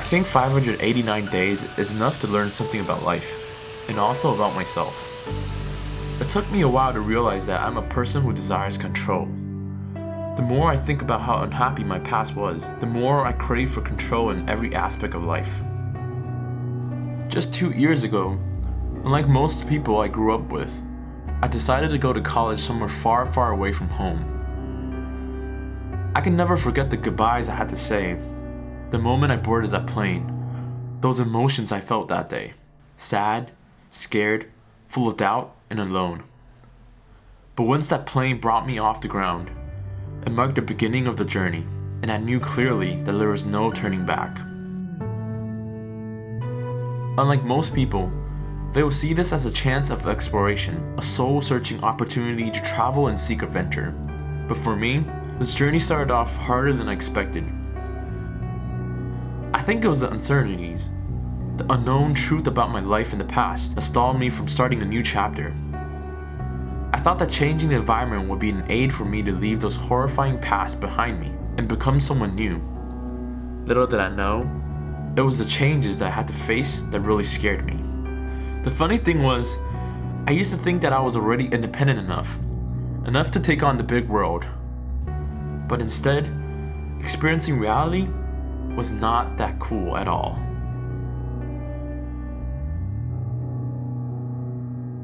think 589 days is enough to learn something about life, and also about myself. It took me a while to realize that I'm a person who desires control. The more I think about how unhappy my past was, the more I crave for control in every aspect of life. Just 2 years ago, unlike most people I grew up with, I decided to go to college somewhere far, far away from home. I can never forget the goodbyes I had to say, the moment I boarded that plane, those emotions I felt that day. Sad, scared, full of doubt, and alone. But once that plane brought me off the ground, it marked the beginning of the journey, and I knew clearly that there was no turning back. Unlike most people, they will see this as a chance of exploration, a soul-searching opportunity to travel and seek adventure. But for me, this journey started off harder than I expected. I think it was the uncertainties, the unknown truth about my life in the past that stalled me from starting a new chapter. I thought that changing the environment would be an aid for me to leave those horrifying pasts behind me and become someone new. Little did I know, it was the changes that I had to face that really scared me. The funny thing was, I used to think that I was already independent enough to take on the big world. But instead, experiencing reality was not that cool at all.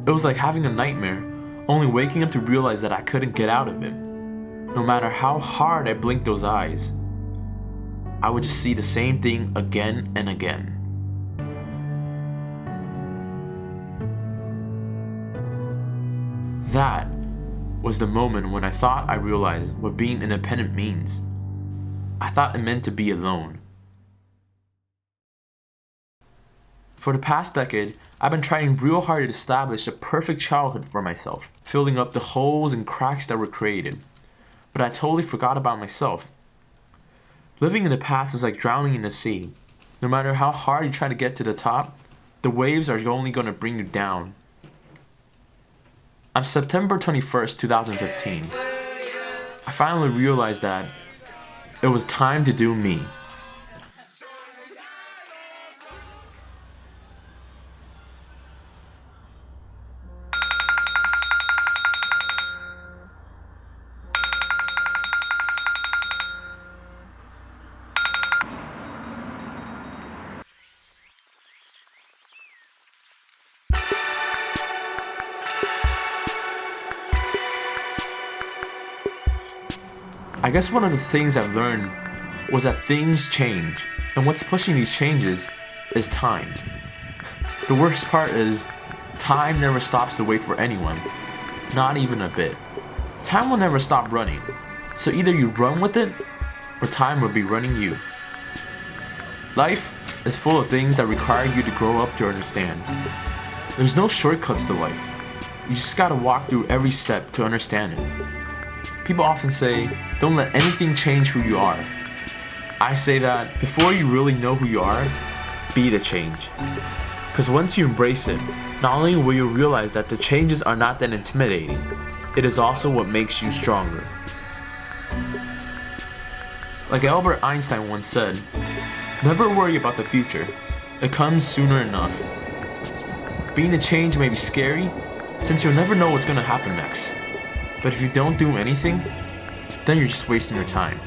It was like having a nightmare, only waking up to realize that I couldn't get out of it. No matter how hard I blinked those eyes, I would just see the same thing again and again. That was the moment when I thought I realized what being independent means. I thought it meant to be alone. For the past decade, I've been trying real hard to establish a perfect childhood for myself, filling up the holes and cracks that were created. But I totally forgot about myself. Living in the past is like drowning in the sea. No matter how hard you try to get to the top, the waves are only going to bring you down. On September 21st, 2015, I finally realized that it was time to do me. I guess one of the things I've learned was that things change, and what's pushing these changes is time. The worst part is, time never stops to wait for anyone, not even a bit. Time will never stop running, so either you run with it, or time will be running you. Life is full of things that require you to grow up to understand. There's no shortcuts to life. You just gotta walk through every step to understand it. People often say, don't let anything change who you are. I say that before you really know who you are, be the change. Because once you embrace it, not only will you realize that the changes are not that intimidating, it is also what makes you stronger. Like Albert Einstein once said, never worry about the future. It comes sooner enough. Being a change may be scary, since you'll never know what's going to happen next. But if you don't do anything, then you're just wasting your time.